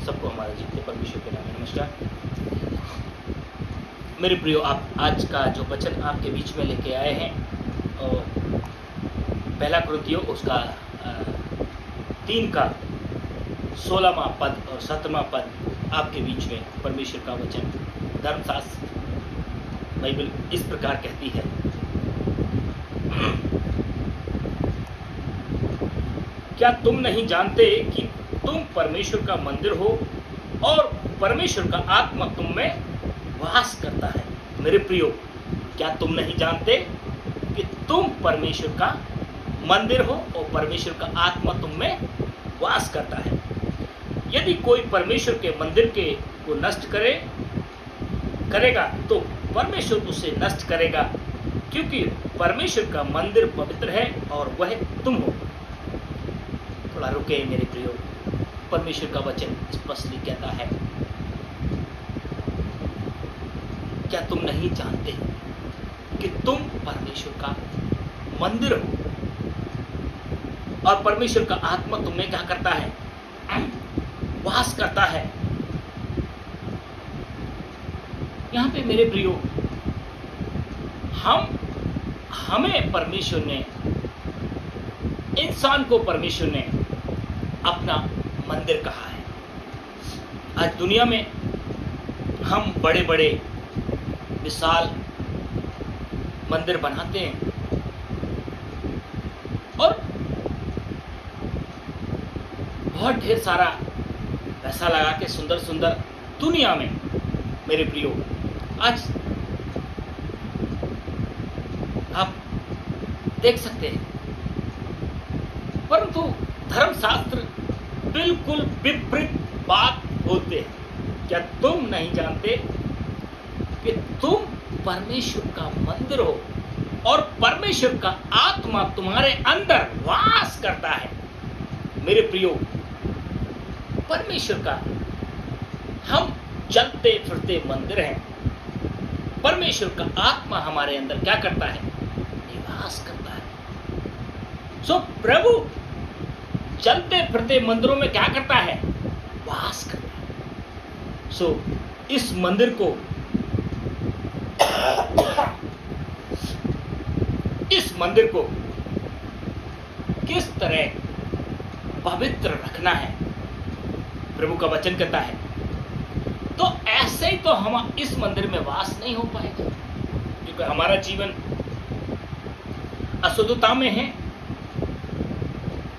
सबको हमारे जीते परमेश्वर के नाम में नमस्कार। मेरे प्रियो, आप आज का जो वचन आपके बीच में लेके आए हैं और पहला कुरिन्थियों उसका 3 का 16वां पद और 17वां पद आपके बीच में परमेश्वर का वचन धर्मशास्त्र बाइबल इस प्रकार कहती है। क्या तुम नहीं जानते कि तुम परमेश्वर का मंदिर हो और परमेश्वर का आत्मा तुम में वास करता है। मेरे प्रियो, क्या तुम नहीं जानते कि तुम परमेश्वर का मंदिर हो और परमेश्वर का आत्मा तुम में वास करता है। यदि कोई परमेश्वर के मंदिर को नष्ट करेगा तो परमेश्वर उसे नष्ट करेगा, क्योंकि परमेश्वर का मंदिर पवित्र है और वह तुम हो। थोड़ा रुके मेरे प्रियो, परमेश्वर का वचन स्पष्टली कहता है, क्या तुम नहीं जानते कि तुम परमेश्वर का मंदिर हो और परमेश्वर का आत्मा तुम्हें क्या करता है? वास करता है। यहां पे मेरे प्रियो, हमें परमेश्वर ने, इंसान को परमेश्वर ने अपना मंदिर कहा है। आज दुनिया में हम बड़े बड़े विशाल मंदिर बनाते हैं और बहुत ढेर सारा पैसा लगा के सुंदर सुंदर दुनिया में मेरे प्रियो आज आप देख सकते हैं, परंतु धर्मशास्त्र बिल्कुल विपरीत बात बोलते हैं। क्या तुम नहीं जानते कि तुम परमेश्वर का मंदिर हो और परमेश्वर का आत्मा तुम्हारे अंदर वास करता है। मेरे प्रियो, परमेश्वर का हम चलते फिरते मंदिर हैं। परमेश्वर का आत्मा हमारे अंदर क्या करता है? निवास करता है। सो प्रभु चलते फिरते मंदिरों में क्या करता है? वास करता है। सो इस मंदिर को किस तरह पवित्र रखना है, प्रभु का वचन कहता है। तो ऐसे ही तो हम इस मंदिर में वास नहीं हो पाएगा, क्योंकि हमारा जीवन अशुद्धता में है,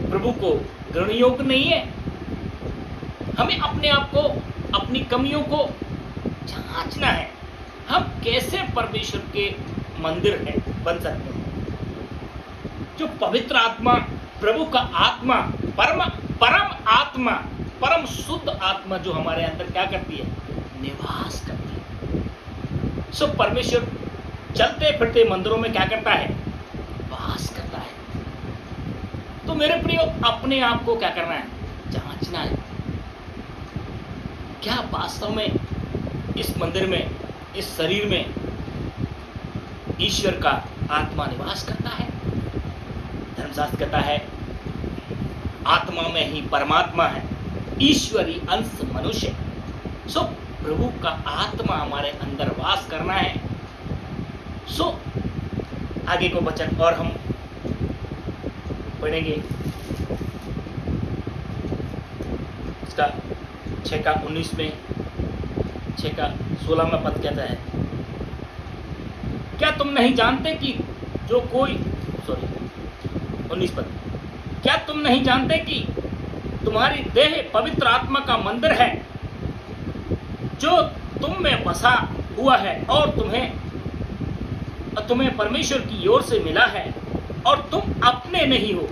प्रभु को ग्रहण योग्य नहीं है। हमें अपने आप को, अपनी कमियों को जांचना है। हम कैसे परमेश्वर के मंदिर हैं बन सकते हैं? जो पवित्र आत्मा, प्रभु का आत्मा, परम आत्मा, परम शुद्ध आत्मा जो हमारे अंदर क्या करती है? निवास करती है। सो परमेश्वर चलते फिरते मंदिरों में क्या करता है? वास करता है। तो मेरे प्रियो, अपने आप को क्या करना है? जांचना है। क्या वास्तव में इस मंदिर में, इस शरीर में ईश्वर का आत्मा निवास करता है? धर्मशास्त्र कहता है, आत्मा में ही परमात्मा है, ईश्वरी अंश मनुष्य। सो प्रभु का आत्मा हमारे अंदर वास करना है। सो आगे को वचन और हम पढ़ेंगे। इसका 6 का 19 में 6 का 16 में पद कहता है, क्या तुम नहीं जानते कि जो कोई 19 पद, क्या तुम नहीं जानते कि तुम्हारी देह पवित्र आत्मा का मंदिर है जो तुम में बसा हुआ है और तुम्हें परमेश्वर की ओर से मिला है और तुम अपने नहीं हो,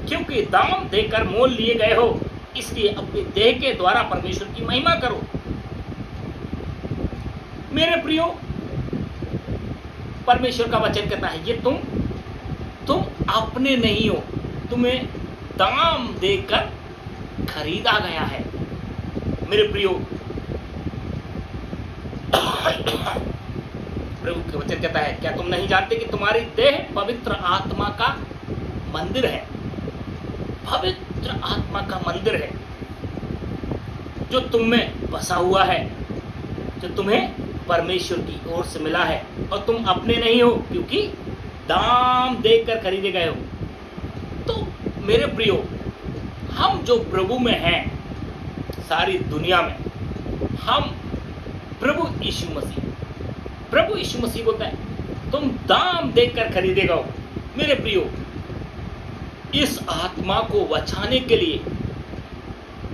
क्योंकि दाम देकर मोल लिए गए हो। इसलिए अपनी देह के द्वारा परमेश्वर की महिमा करो। मेरे प्रियो, परमेश्वर का वचन कहता है, ये तुम अपने नहीं हो, तुम्हें दाम देकर खरीदा गया है। मेरे प्रियो, प्रभु का वचन कहता है, क्या तुम नहीं जानते कि तुम्हारी देह पवित्र आत्मा का मंदिर है? पवित्र आत्मा का मंदिर है। जो तुम में बसा हुआ है, जो तुम्हें परमेश्वर की ओर से मिला है, और तुम अपने नहीं हो क्योंकि दाम देकर खरीदे गए हो। तो मेरे प्रियो, हम जो प्रभु में हैं, सारी दुनिया में हम प्रभु यीशु मसीह बोलता है तुम दाम देकर खरीदे गए हो। मेरे प्रियो, इस आत्मा को बचाने के लिए,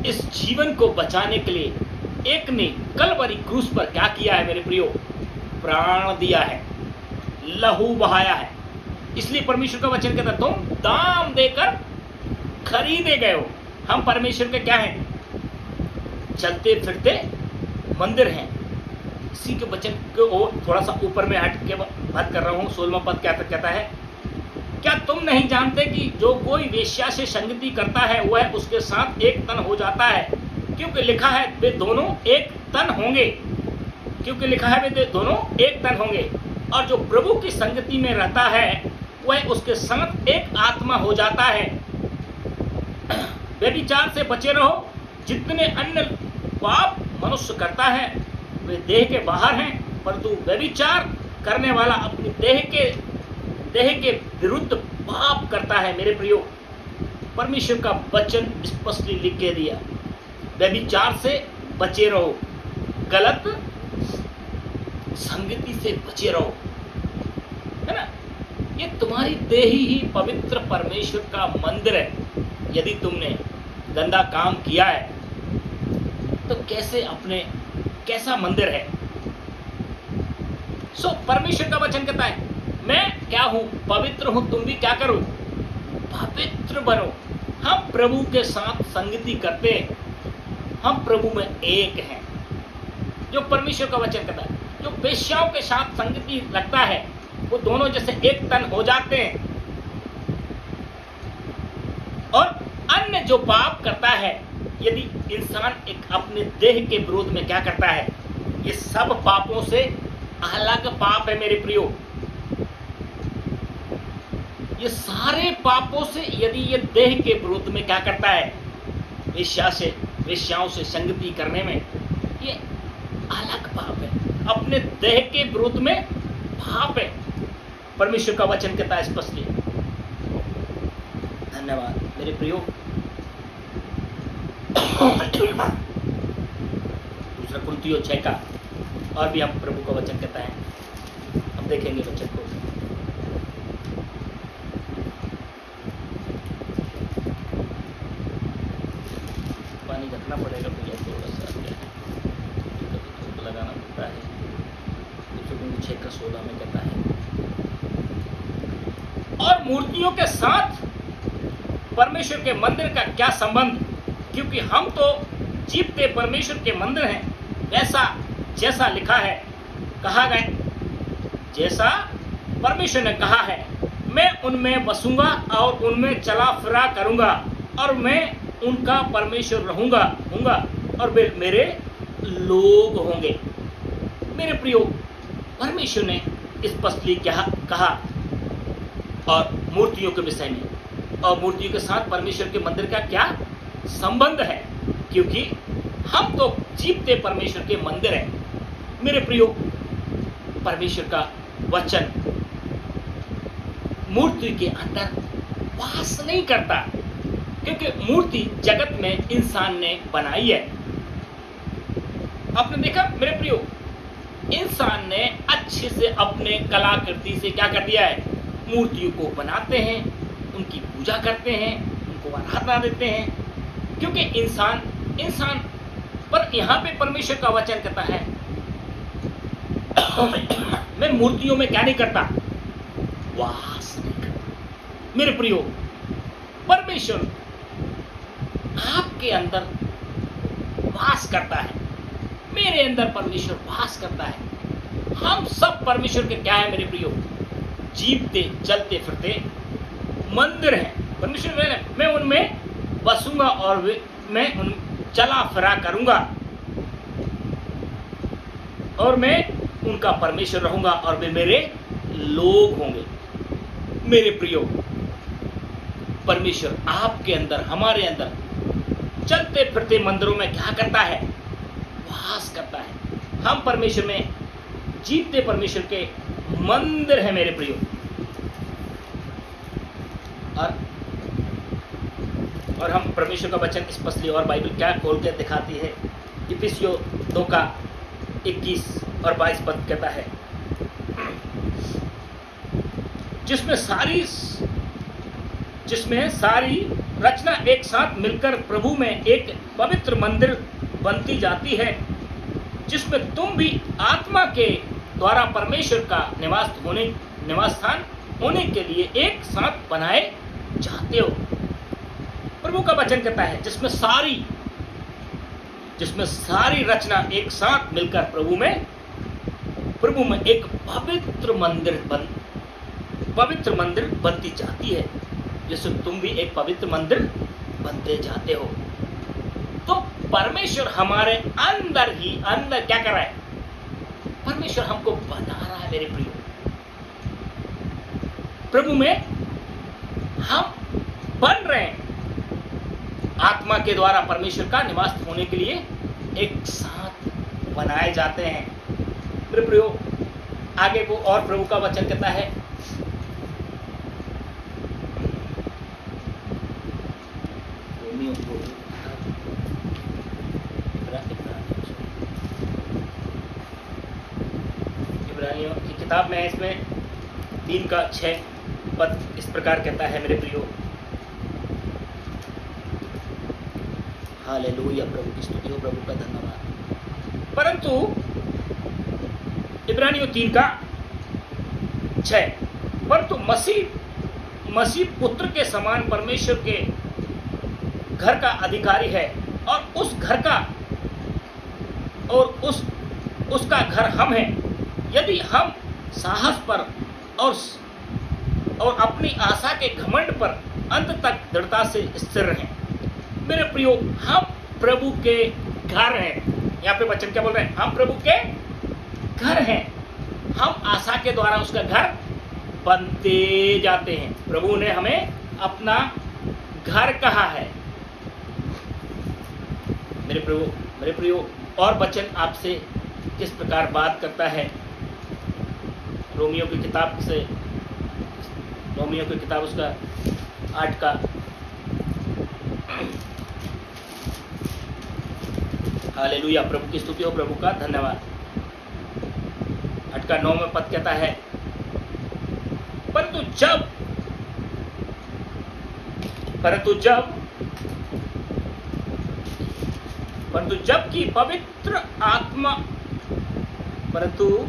इस जीवन को बचाने के लिए एक ने कलवरी क्रूस पर क्या किया है मेरे प्रियो? प्राण दिया है, लहू बहाया है। इसलिए परमेश्वर का वचन कहता है तुम दाम देकर खरीदे गए हो। हम परमेश्वर के क्या हैं? चलते फिरते मंदिर हैं। इसी के वचन को थोड़ा सा ऊपर में हट के बात कर रहा हूं। 16वां पद क्या कहता है? क्या तुम नहीं जानते कि जो कोई वेश्या से संगति करता है वह उसके साथ एक तन हो जाता है? क्योंकि लिखा है वे दोनों एक तन होंगे। क्योंकि लिखा है वे दोनों एक तन होंगे। और जो प्रभु की संगति में रहता है वह उसके साथ एक आत्मा हो जाता है। व्यभिचार से बचे रहो। जितने अन्य पाप मनुष्य करता है वे देह के बाहर हैं, परंतु व्यभिचार करने वाला अपनी देह के विरुद्ध पाप करता है। मेरे प्रियो, परमेश्वर का वचन स्पष्ट लिख के दिया, व्यभिचार से बचे रहो, गलत संगति से बचे रहो, है ना। ये तुम्हारी देह ही पवित्र परमेश्वर का मंदिर है। यदि तुमने गंदा काम किया है तो कैसा मंदिर है? सो परमेश्वर का वचन कहता है मैं क्या हूं? पवित्र हूं। तुम भी क्या करो? पवित्र बनो। हम प्रभु के साथ संगति करते हैं, हम प्रभु में एक हैं। जो परमेश्वर का वचन कहता है जो वेश्याओं के साथ संगति रखता है वो दोनों जैसे एक तन हो जाते हैं। और अन्य जो पाप करता है, यदि इंसान एक अपने देह के विरोध में क्या करता है, ये सब पापों से अलग पाप है मेरे प्रियो। ये सारे पापों से यदि ये देह के विरोध में क्या करता है, वेश्याओं से संगति करने में, ये अलग पाप है, अपने देह के विरोध में पाप है। परमेश्वर का वचन कहता है स्पष्ट। धन्यवाद मेरे प्रियो। दूसरा कुरिन्थियों 6 का और भी हम प्रभु का वचन कहता है, हम देखेंगे वचन को। पानी रखना पड़ेगा भैया, थोड़ा सा लगाना पड़ता है। दूसरा कुरिन्थियों 6 का 16 में कहता है और मूर्तियों के साथ परमेश्वर के मंदिर का क्या संबंध? क्योंकि हम तो जीवते परमेश्वर के मंदिर हैं। जैसा लिखा है, कहा गया, जैसा परमेश्वर ने कहा है, मैं उनमें बसूंगा और उनमें चला फिरा करूंगा और मैं उनका परमेश्वर रहूंगा और वे मेरे लोग होंगे। मेरे प्रियो, परमेश्वर ने स्पष्टली कहा और मूर्तियों के विषय में, और मूर्तियों के साथ परमेश्वर के मंदिर का क्या संबंध है? क्योंकि हम तो जीवते परमेश्वर के मंदिर हैं। मेरे प्रियो, परमेश्वर का वचन मूर्ति के अंदर वास नहीं करता, क्योंकि मूर्ति जगत में इंसान ने बनाई है। आपने देखा मेरे प्रियो, इंसान ने अच्छे से अपने कलाकृति से क्या कर दिया है, मूर्तियों को बनाते हैं, उनकी पूजा करते हैं, उनको आराधना देते हैं। क्योंकि इंसान पर यहाँ पे परमेश्वर का वचन कहता है मैं मूर्तियों में क्या नहीं करता, वास नहीं करता। मेरे प्रियो, परमेश्वर आपके अंदर वास करता है, मेरे अंदर परमेश्वर वास करता है। हम सब परमेश्वर के क्या है मेरे प्रियो? जीवते चलते फिरते मंदिर है। परमेश्वर मैं उनमें बसूंगा और मैं उन चला फिरा करूंगा और मैं उनका परमेश्वर रहूंगा और वे मेरे लोग होंगे। मेरे प्रियो, परमेश्वर आपके अंदर, हमारे अंदर चलते फिरते मंदिरों में क्या करता है? वास करता है। हम परमेश्वर में जीवते परमेश्वर के मंदिर है मेरे प्रियो। और हम परमेश्वर का वचन स्पष्टली और बाइबल क्या खोल के दिखाती है। इफिसियों 2 का 21 और 22 पद कहता है, जिसमें सारी रचना एक साथ मिलकर प्रभु में एक पवित्र मंदिर बनती जाती है, जिसमें तुम भी आत्मा के द्वारा परमेश्वर का निवास स्थान होने के लिए एक साथ बनाए जाते हो। प्रभु का वचन कहता है जिसमें सारी रचना एक साथ मिलकर प्रभु में एक पवित्र मंदिर बनती जाती है, जिसमें तुम भी एक पवित्र मंदिर बनते जाते हो। तो परमेश्वर हमारे अंदर क्या कर रहा है? परमेश्वर हमको बना रहा है मेरे प्रियो। प्रभु में हम बन रहे हैं, आत्मा के द्वारा परमेश्वर का निवास होने के लिए एक साथ बनाए जाते हैं मेरे प्रियो। आगे को और प्रभु का वचन कहता है, इब्रानियों की किताब में इसमें 3 का 6 पद इस प्रकार कहता है मेरे प्रियो। हालेलुया, प्रभु की स्तुति हो, प्रभु का धन्यवाद। परंतु इब्रानियों 3 का 6, परंतु मसीह पुत्र के समान परमेश्वर के घर का अधिकारी है, और उस घर का उसका घर हम हैं, यदि हम साहस पर और अपनी आशा के घमंड पर अंत तक दृढ़ता से स्थिर रहें। मेरे प्रियो, हम प्रभु के घर हैं। यहाँ पे वचन क्या बोल रहे हैं? हम प्रभु के घर हैं। हम आशा के द्वारा उसका घर बनते जाते हैं। प्रभु ने हमें अपना घर कहा है मेरे प्रियो। और वचन आपसे किस प्रकार बात करता है? रोमियो की किताब उसका 8 का हालेलुया, प्रभु की स्तुति हो, प्रभु का धन्यवाद। 8 का 9 में पद कहता है, परंतु जबकि पवित्र आत्मा परंतु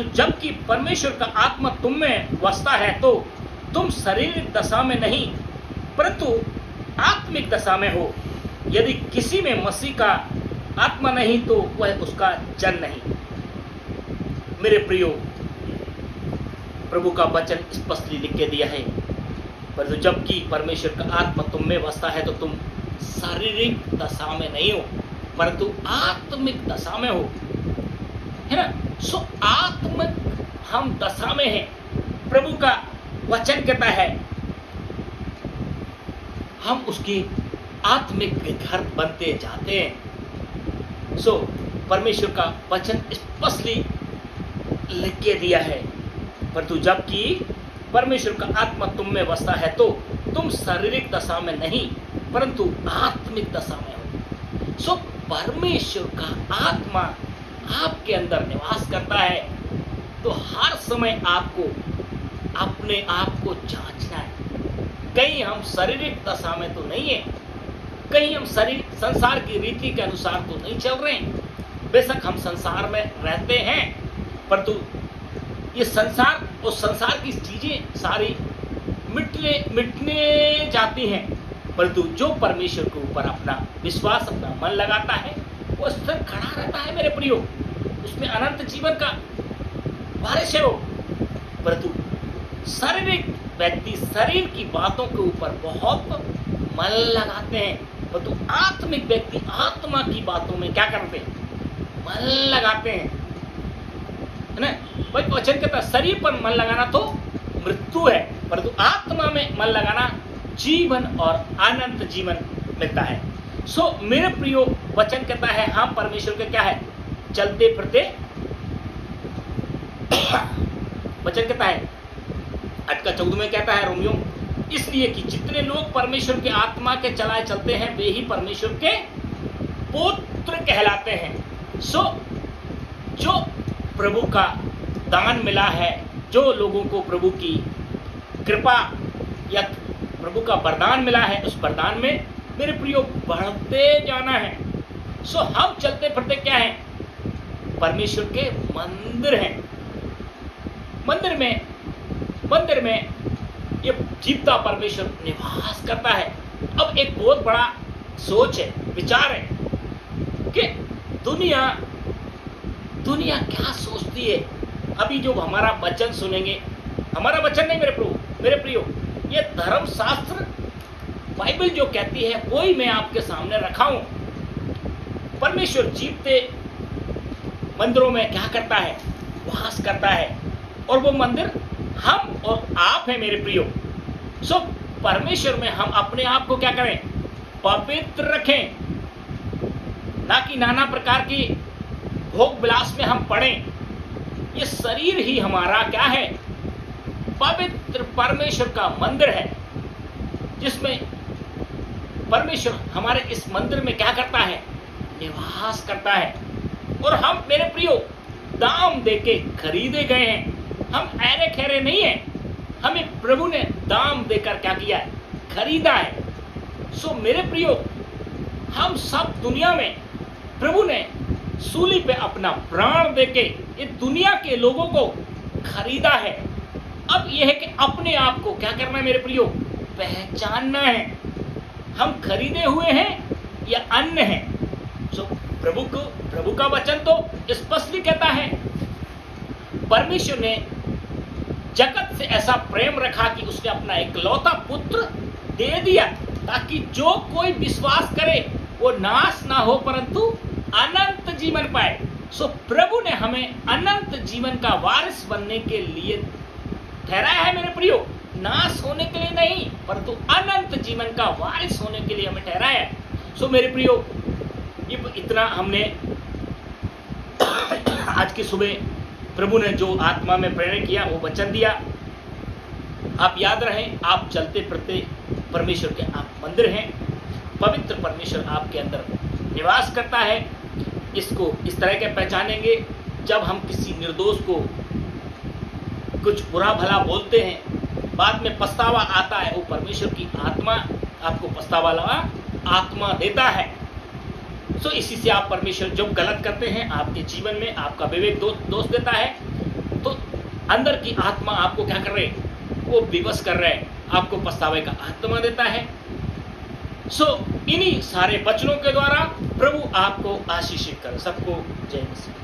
जबकि परमेश्वर का आत्मा तुम में वसता है, तो तुम शारीरिक दशा में नहीं परंतु आत्मिक दशा में हो। यदि किसी में मसीह का आत्मा नहीं तो वह उसका जन नहीं। मेरे प्रियो, प्रभु का वचन स्पष्टली लिख के दिया है, परंतु जबकि परमेश्वर का आत्मा तुम में वसता है तो तुम शारीरिक दशा में नहीं हो परंतु आत्मिक दशा में हो, है ना। सो आत्मिक हम दशा में हैं। प्रभु का वचन कहता है हम उसकी आत्मिक घर बनते जाते हैं। सो परमेश्वर का वचन स्पष्टली लिख के दिया है, परंतु जबकि परमेश्वर का आत्मा तुम में बसता है तो तुम शारीरिक दशा में नहीं परंतु आत्मिक दशा में हो। सो परमेश्वर का आत्मा आपके अंदर निवास करता है, तो हर समय आपको अपने आप को जांचना है। कहीं हम शारीरिक दशा में तो नहीं है, कहीं हम संसार की रीति के अनुसार तो नहीं चल रहे हैं। बेशक हम संसार में रहते हैं, परंतु ये संसार और संसार की चीजें सारी मिटने जाती हैं, परंतु जो परमेश्वर के ऊपर अपना विश्वास, अपना मन लगाता है, वो स्थिर खड़ा रहता है मेरे प्रियो। उसमें अनंत जीवन का वारिस है वो। परंतु शारीरिक व्यक्ति शरीर की बातों के ऊपर बहुत मन लगाते हैं, परंतु आत्मिक व्यक्ति आत्मा की बातों में क्या करते हैं? मन लगाते हैं, है ना। भाई वचन कहता है शरीर पर मन लगाना तो मृत्यु है, परंतु आत्मा में मन लगाना जीवन और अनंत जीवन मिलता है। सो मेरे प्रियो, वचन कहता है हम परमेश्वर के क्या है, चलते फिरते वचन कहता है 8 का 14 में कहता है रोमियो, इसलिए कि जितने लोग परमेश्वर के आत्मा के चलाए चलते हैं वे ही परमेश्वर के पुत्र कहलाते हैं। सो जो प्रभु का दान मिला है, जो लोगों को प्रभु की कृपा या प्रभु का वरदान मिला है, उस वरदान में मेरे प्रियो बढ़ते जाना है। सो हम चलते फिरते क्या हैं, परमेश्वर के मंदिर हैं। मंदिर में ये जीवता परमेश्वर निवास करता है। अब एक बहुत बड़ा सोच है, विचार है कि दुनिया क्या सोचती है। अभी जो हमारा वचन सुनेंगे, हमारा वचन नहीं मेरे प्रियो, ये धर्मशास्त्र बाइबल जो कहती है वही मैं आपके सामने रखा हूं। परमेश्वर जीवते मंदिरों में क्या करता है, वास करता है, और वो मंदिर हम और आप हैं मेरे प्रियो। सो परमेश्वर में हम अपने आप को क्या करें, पवित्र रखें, ना कि नाना प्रकार की भोग विलास में हम पड़ें। ये शरीर ही हमारा क्या है, पवित्र परमेश्वर का मंदिर है, जिसमें परमेश्वर हमारे इस मंदिर में क्या करता है, निवास करता है। और हम मेरे प्रियो दाम देके खरीदे गए हैं, हम ऐरे खैरे नहीं हैं, हमें प्रभु ने दाम देकर क्या किया है, खरीदा है। सो मेरे प्रियो, हम सब दुनिया में प्रभु ने सूली पे अपना प्राण देके ये दुनिया के लोगों को खरीदा है। अब यह है कि अपने आप को क्या करना है मेरे प्रियो, पहचानना है, हम खरीदे हुए हैं या अन्य हैं। सो प्रभु का वचन तो स्पष्टली कहता है, परमेश्वर ने जगत से ऐसा प्रेम रखा कि उसने अपना इकलौता पुत्र दे दिया, ताकि जो कोई विश्वास करे वो नाश ना हो परंतु अनंत जीवन पाए। सो प्रभु ने हमें अनंत जीवन का वारिस बनने के लिए ठहराया है मेरे प्रियो, नाश होने के लिए नहीं परंतु अनंत जीवन का वारिस होने के लिए हमें ठहराया है। सो मेरे प्रियो, ये इतना हमने आज की सुबह प्रभु ने जो आत्मा में प्रेरणा किया वो वचन दिया। आप याद रहें, आप चलते फिरते परमेश्वर के आप मंदिर हैं, पवित्र परमेश्वर आपके अंदर निवास करता है। इसको इस तरह के पहचानेंगे, जब हम किसी निर्दोष को कुछ बुरा भला बोलते हैं, बाद में पछतावा आता है, वो परमेश्वर की आत्मा आपको पछतावा वाला आत्मा देता है। सो इसी से आप परमेश्वर जब गलत करते हैं आपके जीवन में आपका विवेक दोष देता है, तो अंदर की आत्मा आपको क्या कर रहे हैं, वो विवश कर रहे हैं, आपको पछतावे का आत्मा देता है। सो इन्हीं सारे वचनों के द्वारा प्रभु आपको आशीषित करे। सबको जय मसीह।